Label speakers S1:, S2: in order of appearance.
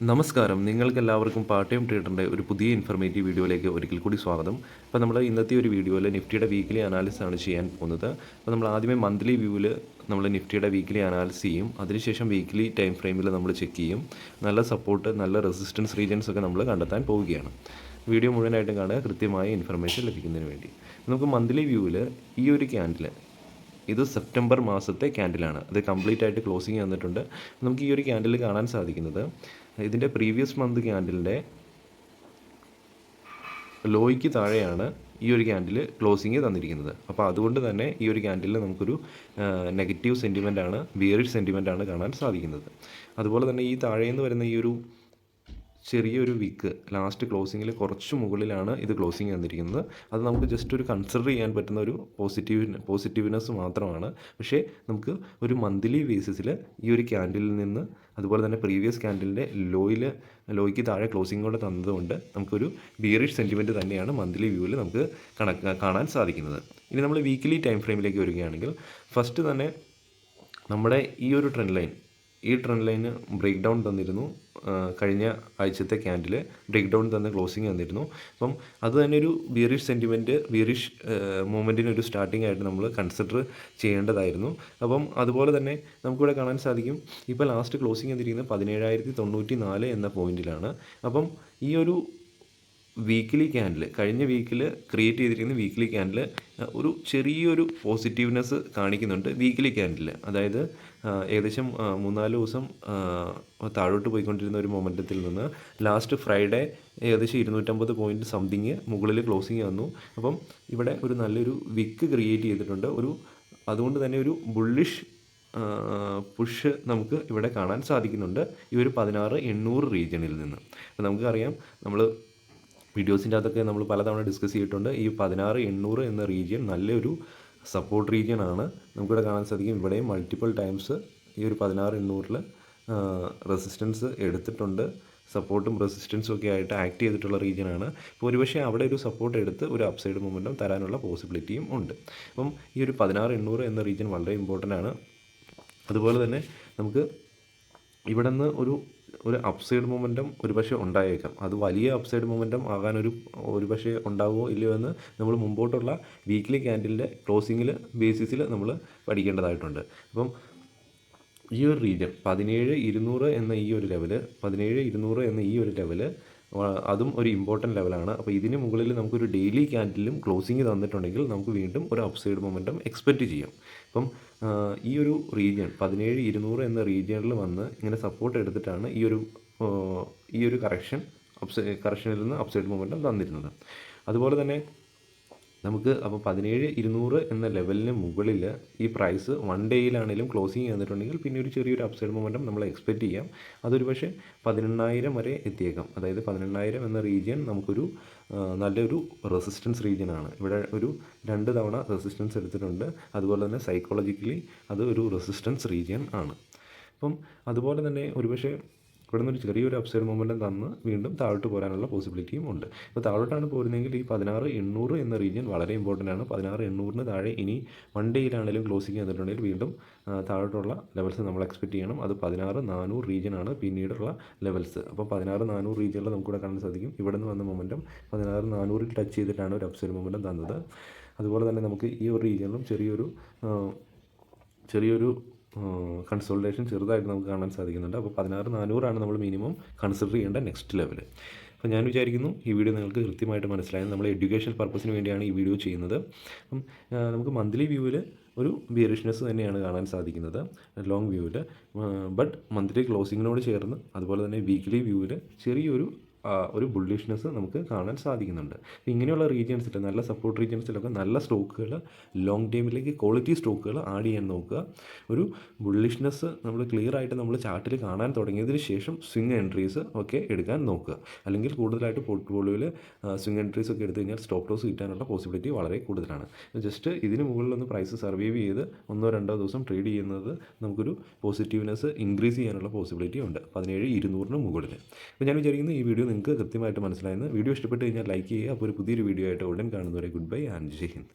S1: നമസ്കാരം, നിങ്ങൾക്കെല്ലാവർക്കും part time ട്രേഡറിൻ്റെ ഒരു പുതിയ ഇൻഫർമേറ്റീവ് വീഡിയോയിലേക്ക് ഒരിക്കൽ കൂടി സ്വാഗതം. അപ്പോൾ നമ്മൾ ഇന്നത്തെ ഒരു വീഡിയോയിൽ നിഫ്റ്റിയുടെ വീക്ക്ലി അനാലിസിസ് ആണ് ചെയ്യാൻ പോകുന്നത്. അപ്പോൾ നമ്മൾ ആദ്യമേ മന്ത്ലി വ്യൂവിൽ നമ്മൾ നിഫ്റ്റിയുടെ വീക്ക്ലി അനാലിസിസ് ചെയ്യും. അതിനുശേഷം വീക്ക്ലി ടൈം ഫ്രെയിമിൽ നമ്മൾ ചെക്ക് ചെയ്യും. നല്ല സപ്പോർട്ട്, നല്ല റെസിസ്റ്റൻസ് റീജിയൻസ് ഒക്കെ നമ്മൾ കണ്ടെത്താൻ പോവുകയാണ്. വീഡിയോ മുഴുവനായിട്ടും കാണുക, കൃത്യമായ ഇൻഫർമേഷൻ ലഭിക്കുന്നതിന് വേണ്ടി. നമുക്ക് മന്ത്ലി വ്യൂവിൽ ഈ ഒരു ക്യാൻഡിൽ, ഇത് സെപ്റ്റംബർ മാസത്തെ ക്യാൻഡിലാണ്. അത് കംപ്ലീറ്റ് ആയിട്ട് ക്ലോസിങ് വന്നിട്ടുണ്ട്. നമുക്ക് ഈ ഒരു ക്യാൻഡിൽ കാണാൻ സാധിക്കുന്നത് ഇതിൻ്റെ പ്രീവിയസ് മന്ത് ക്യാൻഡിലിൻ്റെ ലോയ്ക്ക് താഴെയാണ് ഈ ഒരു ക്യാൻഡിൽ ക്ലോസിങ് തന്നിരിക്കുന്നത്. അപ്പോൾ അതുകൊണ്ട് തന്നെ ഈ ഒരു ക്യാൻഡിലിൽ നമുക്കൊരു നെഗറ്റീവ് സെൻറ്റിമെൻ്റാണ്, ബിയറിഷ് സെൻറ്റിമെൻ്റാണ് കാണാൻ സാധിക്കുന്നത്. അതുപോലെ തന്നെ ഈ താഴേന്ന് വരുന്ന ഈ ഒരു ചെറിയൊരു വിക്ക് ലാസ്റ്റ് ക്ലോസിങ്ങിൽ കുറച്ച് മുകളിലാണ് ഇത് ക്ലോസിങ് വന്നിരിക്കുന്നത്. അത് നമുക്ക് ജസ്റ്റ് ഒരു കൺസിഡർ ചെയ്യാൻ പറ്റുന്ന ഒരു പോസിറ്റീവ്നെസ് മാത്രമാണ്. പക്ഷേ നമുക്ക് ഒരു മന്ത്ലി ബേസിസിൽ ഈ ഒരു ക്യാൻഡിലിൽ നിന്ന്, അതുപോലെ തന്നെ പ്രീവിയസ് ക്യാൻഡിലിൻ്റെ ലോയ്ക്ക് താഴെ ക്ലോസിംഗ് കൂടെ തന്നതുകൊണ്ട് നമുക്കൊരു ബിയറിഷ് സെൻറ്റിമെൻറ്റ് തന്നെയാണ് മന്ത്ലി വ്യൂവിൽ നമുക്ക് കാണാൻ സാധിക്കുന്നത്. ഇനി നമ്മൾ വീക്ക്ലി ടൈം ഫ്രെയിമിലേക്ക് വരികയാണെങ്കിൽ, ഫസ്റ്റ് തന്നെ നമ്മുടെ ഈ ഒരു ട്രെൻഡ് ലൈന് ബ്രേക്ക് ഡൗൺ തന്നിരുന്നു. കഴിഞ്ഞ ആഴ്ചത്തെ ക്യാൻഡിൽ ബ്രേക്ക് ഡൗൺ തന്ന ക്ലോസിങ് തന്നിരുന്നു. അപ്പം അത് തന്നെ ഒരു ബിയറിഷ് മൂവ്മെൻറ്റിന് ഒരു സ്റ്റാർട്ടിംഗ് ആയിട്ട് നമ്മൾ കൺസിഡർ ചെയ്യേണ്ടതായിരുന്നു. അപ്പം അതുപോലെ തന്നെ നമുക്കിവിടെ കാണാൻ സാധിക്കും, ഇപ്പോൾ ലാസ്റ്റ് ക്ലോസിങ് വന്നിരിക്കുന്നത് 17,094 എന്ന പോയിന്റിലാണ്. അപ്പം ഈ ഒരു വീക്ക്ലി ക്യാൻഡിൽ, കഴിഞ്ഞ വീക്കിൽ ക്രിയേറ്റ് ചെയ്തിരിക്കുന്ന വീക്ക്ലി ക്യാൻഡിൽ ഒരു ചെറിയൊരു പോസിറ്റീവ്നെസ് കാണിക്കുന്നുണ്ട് വീക്ക്ലി ക്യാൻഡിൽ. അതായത് ഏകദേശം 3-4 ദിവസം താഴോട്ട് പോയിക്കൊണ്ടിരുന്ന ഒരു മൊമെൻറ്റത്തിൽ നിന്ന് ലാസ്റ്റ് ഫ്രൈഡേ ഏകദേശം 250 പോയിൻറ്റ് സംതിങ് മുകളിൽ ക്ലോസിങ് വന്നു. അപ്പം ഇവിടെ ഒരു നല്ലൊരു വിക്ക് ക്രിയേറ്റ് ചെയ്തിട്ടുണ്ട്. അതുകൊണ്ട് തന്നെ ഒരു ബുള്ളിഷ് പുഷ് നമുക്ക് ഇവിടെ കാണാൻ സാധിക്കുന്നുണ്ട് ഈ ഒരു 16,800 റീജിയണിൽ നിന്ന്. അപ്പോൾ നമുക്കറിയാം, നമ്മൾ വീഡിയോസിൻ്റെ അകത്തൊക്കെ നമ്മൾ പലതവണ ഡിസ്കസ് ചെയ്തിട്ടുണ്ട്. ഈ 16,800 എന്ന റീജിയൻ നല്ലൊരു സപ്പോർട്ട് റീജിയൻ ആണ്. നമുക്കിവിടെ കാണാൻ സാധിക്കും, ഇവിടെയും മൾട്ടിപ്പിൾ ടൈംസ് ഈ ഒരു 16,800 റെസിസ്റ്റൻസ് എടുത്തിട്ടുണ്ട്. സപ്പോർട്ടും റെസിസ്റ്റൻസും ഒക്കെ ആയിട്ട് ആക്ട് ചെയ്തിട്ടുള്ള റീജിയനാണ്. അപ്പോൾ ഒരുപക്ഷെ അവിടെ ഒരു സപ്പോർട്ട് എടുത്ത് ഒരു അപ്സൈഡ് മൊമെൻറ്റം തരാനുള്ള പോസിബിലിറ്റിയും ഉണ്ട്. അപ്പം ഈ ഒരു 16,800 എന്ന റീജിയൻ വളരെ ഇമ്പോർട്ടൻ്റ് ആണ്. അതുപോലെ തന്നെ നമുക്ക് ഇവിടെ നിന്ന് ഒരു അപ്സൈഡ് മൊമെൻറ്റം ഒരുപക്ഷെ ഉണ്ടായേക്കാം. അത് വലിയ അപ്സൈഡ് മൊമെൻറ്റം ആകാൻ ഒരുപക്ഷെ ഉണ്ടാവുമോ ഇല്ലയോ എന്ന് നമ്മൾ മുമ്പോട്ടുള്ള വീക്ക്ലി ക്യാൻഡിലിൻ്റെ ക്ലോസിങ്ങിൽ ബേസിസിൽ നമ്മൾ പഠിക്കേണ്ടതായിട്ടുണ്ട്. അപ്പം ഈ ഒരു റീജിയൻ 17,200 എന്ന ഈ ഒരു ലെവല് അതും ഒരു ഇമ്പോർട്ടൻറ്റ് ലെവലാണ്. അപ്പോൾ ഇതിന് മുകളിൽ നമുക്കൊരു ഡെയിലി ക്യാൻഡിലും ക്ലോസിങ് തന്നിട്ടുണ്ടെങ്കിൽ നമുക്ക് വീണ്ടും ഒരു അപ്സൈഡ് മൊമെൻറ്റം എക്സ്പെക്റ്റ് ചെയ്യാം. അപ്പം ഈ ഒരു റീജിയൻ 17,200 എന്ന റീജിയനിൽ വന്ന് ഇങ്ങനെ സപ്പോർട്ട് എടുത്തിട്ടാണ് ഈ ഒരു കറക്ഷനിൽ നിന്ന് അപ്സൈഡ് മൊമെൻറ്റം തന്നിരുന്നത്. അതുപോലെ തന്നെ നമുക്ക് അപ്പോൾ 17,200 എന്ന ലെവലിന് മുകളിൽ ഈ പ്രൈസ് 1 ഡേയിലാണെങ്കിലും ക്ലോസിങ് വന്നിട്ടുണ്ടെങ്കിൽ പിന്നെ ഒരു ചെറിയൊരു അപ്സൈഡ് മൊമെൻറ്റം നമ്മൾ എക്സ്പെക്റ്റ് ചെയ്യാം. അതൊരു പക്ഷേ 18,000 വരെ എത്തിയേക്കാം. അതായത് 18,000 എന്ന റീജിയൻ നമുക്കൊരു നല്ലൊരു റെസിസ്റ്റൻസ് റീജിയനാണ്. ഇവിടെ ഒരു 2 തവണ റെസിസ്റ്റൻസ് എടുത്തിട്ടുണ്ട്. അതുപോലെ തന്നെ സൈക്കോളജിക്കലി അത് ഒരു റെസിസ്റ്റൻസ് റീജിയൻ ആണ്. അപ്പം അതുപോലെ തന്നെ ഒരുപക്ഷെ ഇവിടെ നിന്നൊരു ചെറിയൊരു അപ്സൈഡ് മൊമെൻറ്റം തന്ന് വീണ്ടും താഴോട്ട് പോരാനുള്ള പോസിബിലിറ്റിയും ഉണ്ട്. അപ്പോൾ താഴോട്ടാണ് പോരുന്നതെങ്കിൽ ഈ 16,800 എന്ന റീജിയൻ വളരെ ഇമ്പോർട്ടൻ്റ് ആണ്. 16,800 താഴെ ഇനി 1 ഡേയിലാണെങ്കിലും ക്ലോസിങ് വന്നിട്ടുണ്ടെങ്കിൽ വീണ്ടും താഴോട്ടുള്ള ലെവൽസ് നമ്മൾ എക്സ്പെക്റ്റ് ചെയ്യണം. അത് 16,400 റീജിയനാണ് പിന്നീടുള്ള ലെവൽസ്. അപ്പോൾ 16,400 റീജിയനിൽ നമുക്കിവിടെ കാണാൻ സാധിക്കും, ഇവിടെ നിന്ന് വന്ന മൊമെൻറ്റം 16,400 ടച്ച് ചെയ്തിട്ടാണ് ഒരു അപ്സൈഡ് മൊമെൻറ്റം തന്നത്. അതുപോലെ തന്നെ നമുക്ക് ഈ ഒരു റീജിയനിലും ചെറിയൊരു കൺസോൾട്ടേഷൻ ചെറുതായിട്ട് നമുക്ക് കാണാൻ സാധിക്കുന്നുണ്ട്. അപ്പോൾ 16,400 നമ്മൾ മിനിമം കൺസിഡർ ചെയ്യേണ്ട നെക്സ്റ്റ് ലെവൽ. അപ്പോൾ ഞാൻ വിചാരിക്കുന്നു ഈ വീഡിയോ നിങ്ങൾക്ക് കൃത്യമായിട്ട് മനസ്സിലായത്. നമ്മൾ എഡ്യൂക്കേഷൻ പർപ്പസിന് വേണ്ടിയാണ് ഈ വീഡിയോ ചെയ്യുന്നത്. അപ്പം നമുക്ക് മന്ത്ലി വ്യൂവിൽ ഒരു ബിയറിഷ്നെസ് തന്നെയാണ് കാണാൻ സാധിക്കുന്നത് ലോങ് വ്യൂവിൽ. ബട്ട് മന്ത്ലി ക്ലോസിങ്ങിനോട് ചേർന്ന് അതുപോലെ തന്നെ വീക്ക്ലി വ്യൂവിൽ ഒരു ബുള്ളിഷ്നെസ് നമുക്ക് കാണാൻ സാധിക്കുന്നുണ്ട്. ഇങ്ങനെയുള്ള റീജിയൻസിൽ, നല്ല സപ്പോർട്ട് റീജിയൻസിലൊക്കെ നല്ല സ്റ്റോക്കുകൾ, ലോങ് ടൈമിലേക്ക് ക്വാളിറ്റി സ്റ്റോക്കുകൾ ആഡ് ചെയ്യാൻ നോക്കുക. ഒരു ബുള്ളിഷ്നെസ് നമ്മൾ ക്ലിയർ ആയിട്ട് നമ്മൾ ചാർട്ടിൽ കാണാൻ തുടങ്ങിയതിന് ശേഷം സ്വിംഗ് എൻട്രീസ് ഒക്കെ എടുക്കാൻ നോക്കുക. അല്ലെങ്കിൽ കൂടുതലായിട്ട് പോർട്ട്ഫോളിയോയിൽ സ്വിംഗ് എൻട്രീസ് ഒക്കെ എടുത്തു കഴിഞ്ഞാൽ സ്റ്റോപ്പ് ലോസ് കിട്ടാനുള്ള പോസിബിലിറ്റി വളരെ കൂടുതലാണ്. ജസ്റ്റ് ഇതിന് മുകളിലൊന്ന് പ്രൈസ് സർവൈവ് ചെയ്ത് 1-2 ദിവസം ട്രേഡ് ചെയ്യുന്നത് നമുക്കൊരു പോസിറ്റീവ്നെസ് ഇൻക്രീസ് ചെയ്യാനുള്ള പോസിബിലിറ്റി ഉണ്ട് 17,200 മുകളിൽ. അപ്പോൾ ഞാൻ വിചാരിക്കുന്നു ഈ വീഡിയോ നിങ്ങൾക്ക് കൃത്യമായിട്ട് മനസ്സിലായെന്ന്. വീഡിയോ ഇഷ്ടപ്പെട്ട് കഴിഞ്ഞാൽ ലൈക്ക് ചെയ്യുക. അപ്പോൾ ഒരു പുതിയൊരു വീഡിയോ ആയിട്ട് ഉടൻ കാണുന്നവരെ good bye and Jai Hind.